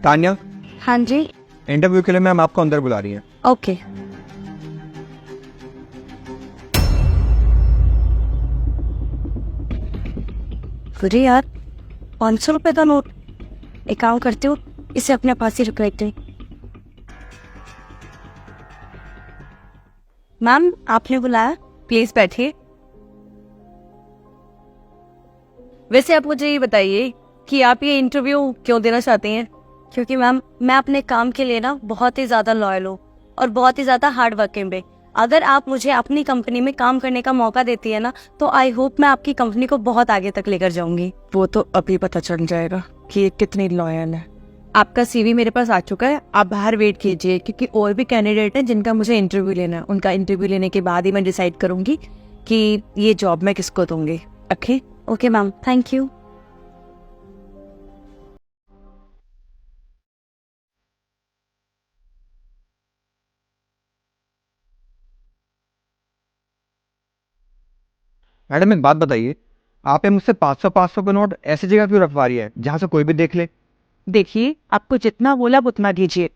तान्या, हाँ जी। इंटरव्यू के लिए मैम आपको अंदर बुला रही है। ओके। अरे यार, 500 रुपए का नोट। एक काम करती हूँ, इसे अपने पास ही रख लेते हैं। मैम, आपने बुलाया? प्लीज बैठिए। वैसे आप मुझे ये बताइए कि आप ये इंटरव्यू क्यों देना चाहते हैं? क्योंकि मैम, मैं अपने काम के लिए ना बहुत ही ज्यादा लॉयल हूँ और बहुत ही ज्यादा हार्ड वर्किंग भी। अगर आप मुझे अपनी कंपनी में काम करने का मौका देती है ना, तो आई होप मैं आपकी कंपनी को बहुत आगे तक लेकर जाऊंगी। वो तो अभी पता चल जाएगा कि ये कितनी लॉयल है। आपका सीवी मेरे पास आ चुका है, आप बाहर वेट कीजिए, क्योंकि और भी कैंडिडेट हैं जिनका मुझे इंटरव्यू लेना है। उनका इंटरव्यू लेने के बाद ही मैं डिसाइड करूंगी कि ये जॉब मैं किसको दूंगी। Okay? Okay ma'am, thank you. Madam एक बात बताइए, आप ये मुझसे 500 के नोट ऐसी जगह क्यों रखवा रही है जहाँ से कोई भी देख ले? देखिए, आपको जितना बोला उतना दीजिए।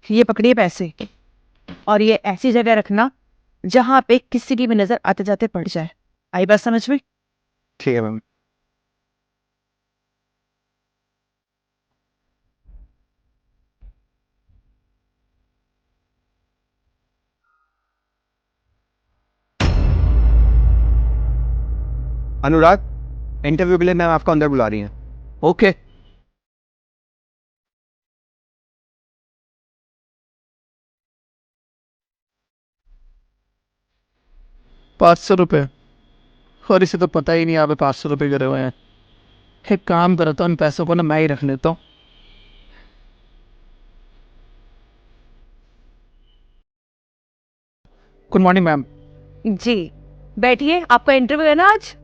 ये पकड़िए पैसे, और ये ऐसी जगह रखना जहां पे किसी की भी नजर आते जाते पड़ जाए। आई बात समझ में? ठीक है मैम। अनुराग, इंटरव्यू के लिए मैम आपको अंदर बुला रही हैं। ओके। ₹500, और इसे तो पता ही नहीं यहाँ पे ₹500 गिरे हुए हैं। एक काम करता हूँ, उन पैसों को ना मैं ही रख लेता हूँ। Good morning ma'am. जी, बैठिए। आपका इंटरव्यू है ना आज?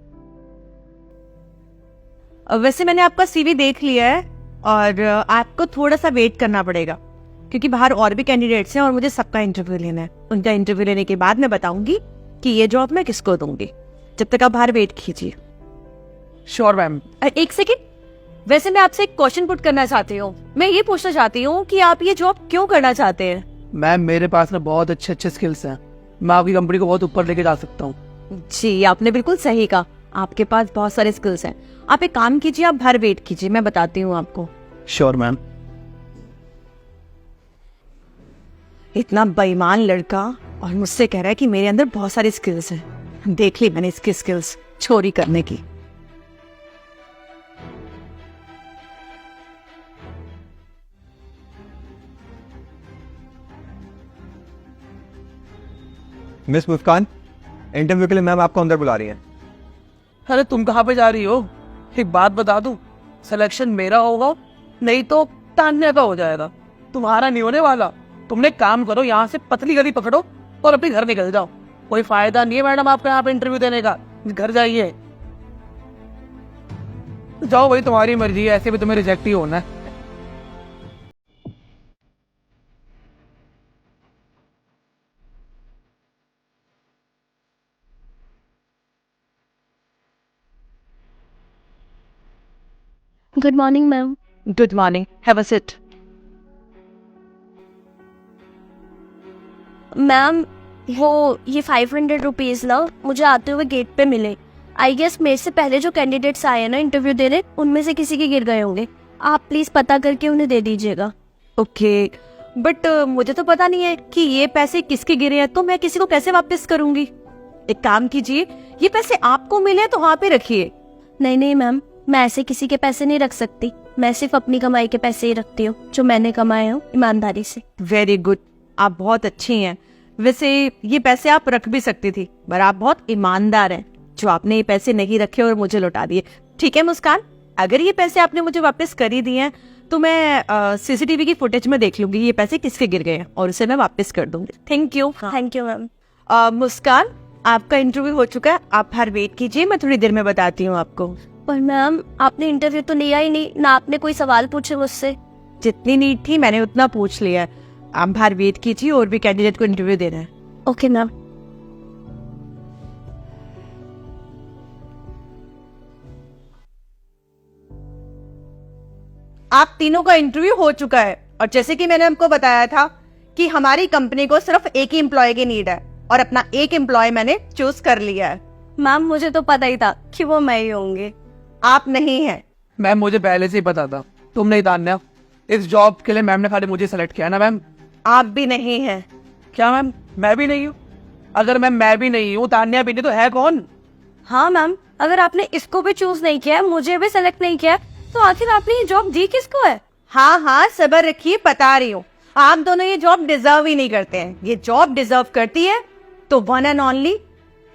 वैसे मैंने आपका सीवी देख लिया है, और आपको थोड़ा सा वेट करना पड़ेगा, क्योंकि बाहर और भी कैंडिडेट्स हैं और मुझे सबका इंटरव्यू लेना है। उनका इंटरव्यू लेने के बाद मैं बताऊंगी कि ये जॉब मैं किसको दूंगी। जब तक आप बाहर वेट कीजिए। Sure ma'am. एक सेकेंड, वैसे मैं आपसे एक क्वेश्चन पुट करना चाहती हूँ। मैं ये पूछना चाहती हूँ कि आप ये जॉब क्यों करना चाहते हैं? मैम, मेरे पास ना बहुत अच्छे अच्छे स्किल्स हैं। मैं आपकी कंपनी को बहुत ऊपर लेके जा सकता हूँ। जी, आपने बिल्कुल सही कहा। आपके पास बहुत सारे स्किल्स हैं। आप एक काम कीजिए, आप बाहर वेट कीजिए, मैं बताती हूँ आपको। Sure ma'am. इतना बेईमान लड़का और मुझसे कह रहा है कि मेरे अंदर बहुत सारी स्किल्स हैं। देख ली मैंने इसकी स्किल्स चोरी करने की। मिस मुस्कान, इंटरव्यू के लिए मैम आपको अंदर बुला रही हैं। अरे तुम कहाँ पे जा रही हो? एक बात बता दूं, सिलेक्शन मेरा होगा नहीं तो तान्या का हो जाएगा, तुम्हारा नहीं होने वाला। तुमने एक काम करो, यहाँ से पतली गली पकड़ो और अपने घर निकल जाओ। कोई फायदा नहीं है मैडम आपको यहाँ पे इंटरव्यू देने का। घर जाइए। जाओ, भाई तुम्हारी मर्जी है, ऐसे भी तुम्हें रिजेक्ट ही होना है। Good morning ma'am. Good morning, have a sit. Ma'am, वो ये 500 रुपीज ना मुझे आते हुए गेट पे मिले। आई गेस मेरे से पहले जो कैंडिडेट्स आए हैं ना इंटरव्यू देने, उनमें से किसी के गिर गए होंगे। आप प्लीज पता करके उन्हें दे दीजिएगा। ओके, बट मुझे तो पता नहीं है कि ये पैसे किसके गिरे हैं, तो मैं किसी को कैसे वापस करूंगी? एक काम कीजिए, ये पैसे आपको मिले तो वहां पे रखिए। नहीं नहीं मैम, मैं ऐसे किसी के पैसे नहीं रख सकती। मैं सिर्फ अपनी कमाई के पैसे ही रखती हूँ, जो मैंने कमाए हो ईमानदारी से। वेरी गुड, आप बहुत अच्छी हैं। वैसे ये पैसे आप रख भी सकती थी, पर आप बहुत ईमानदार हैं जो आपने ये पैसे नहीं रखे और मुझे लौटा दिए। ठीक है मुस्कान, अगर ये पैसे आपने मुझे वापस कर ही दिए हैं तो मैं सीसीटीवी की फुटेज में देख लूंगी ये पैसे किसके गिर गए हैं, और उसे मैं वापस कर दूंगी। Thank you. Thank you ma'am. Muskan, आपका इंटरव्यू हो चुका है, आप बाहर वेट कीजिए, मैं थोड़ी देर में बताती हूँ आपको। पर मैम, आपने इंटरव्यू तो लिया ही नहीं ना, आपने कोई सवाल पूछे मुझसे। जितनी नीड थी मैंने उतना पूछ लिया है। आप बाहर वेट कीजिए, और भी कैंडिडेट को इंटरव्यू देना है। Okay ma'am. आप तीनों का इंटरव्यू हो चुका है और जैसे कि मैंने आपको बताया था कि हमारी कंपनी को सिर्फ एक ही एम्प्लॉय की नीड है और अपना एक एम्प्लॉय मैंने चूज कर लिया है। मैम मुझे तो पता ही था कि वो मैं ही होंगे। आप नहीं हैं। मैम मुझे पहले से ही पता था तुम नहीं तान्या। इस जॉब के लिए मैम ने खाली मुझे सेलेक्ट किया ना मैम। आप भी नहीं हैं। क्या मैम मैं भी नहीं हूँ? अगर मैं भी नहीं हूँ, तान्या भी नहीं, तो है कौन? हाँ मैम, अगर आपने इसको भी चूज नहीं किया है, मुझे भी सेलेक्ट नहीं किया है, तो आखिर आपने ये जॉब दी किसको है? हाँ हाँ सबर रखिए, बता रही हूँ। आप दोनों ये जॉब डिजर्व ही नहीं करते हैं। ये जॉब डिजर्व करती है तो वन एंड ओनली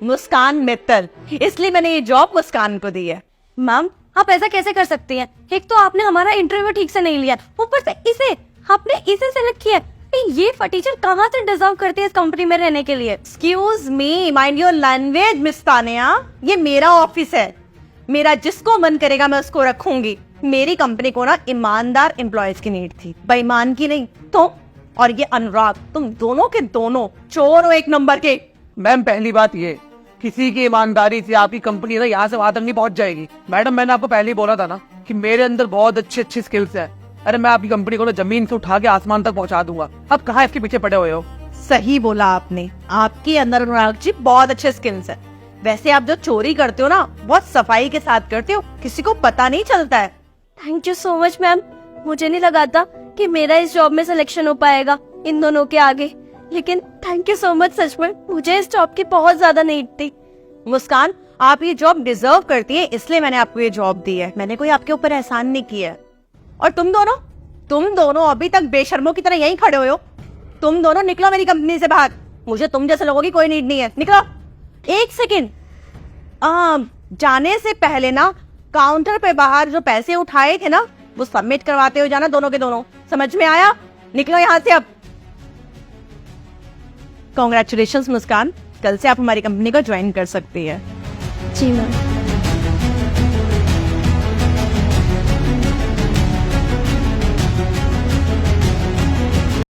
मुस्कान मित्तल। इसलिए मैंने ये जॉब मुस्कान को दी है। मैम आप ऐसा कैसे कर सकती हैं? एक तो आपने हमारा इंटरव्यू ठीक से नहीं लिया, ऊपर से इसे सेलेक्ट किया। ये फटीचर कहाँ से डिजर्व करती है इस कंपनी में रहने के लिए? Excuse me, mind your language miss Tania. ये मेरा ऑफिस है, मेरा जिसको मन करेगा मैं उसको रखूंगी। मेरी कंपनी को ना ईमानदार एम्प्लॉयज की नीड थी, बेईमान की नहीं। तो और ये अनुराग, तुम दोनों के दोनों चोर हो एक नंबर के। मैम पहली बात ये, किसी की ईमानदारी से आपकी कंपनी ना यहाँ से वहां तक नहीं पहुंच जाएगी। मैडम मैंने आपको पहले ही बोला था ना कि मेरे अंदर बहुत अच्छी स्किल्स है। अरे मैं आपकी कंपनी को ना जमीन से उठा के आसमान तक पहुंचा दूंगा। अब कहाँ इसके पीछे पड़े हुए हो? सही बोला आपने, आपके अंदर अनुराग जी बहुत अच्छे स्किल्स है। वैसे आप जो चोरी करते हो ना बहुत सफाई के साथ करते हो, किसी को पता नहीं चलता है। Thank you so much ma'am. मुझे नहीं लगा था कि मेरा इस जॉब में सिलेक्शन हो पाएगा इन दोनों के आगे, लेकिन थैंक यू सो मच। सच में मुझे इस जॉब की बहुत ज्यादा नीड थी। मुस्कान, आप ये जॉब डिजर्व करती है, इसलिए मैंने आपको ये जॉब दी है। मैंने कोई आपके ऊपर एहसान नहीं किया है। और तुम दोनों अभी तक बेशर्मों की तरह यहीं खड़े हुए हो। तुम दोनों निकलो मेरी कंपनी से बाहर। मुझे तुम जैसे लोगों की कोई नीड नहीं है, निकलो। एक सेकेंड, जाने से पहले ना काउंटर पे बाहर जो पैसे उठाए थे ना वो सबमिट करवाते हो जाना, दोनों के दोनों। समझ में आया? निकलो यहाँ से अब। कॉन्ग्रेचुलेशंस मुस्कान, कल से आप हमारी कंपनी को ज्वाइन कर सकती है। जी मैम।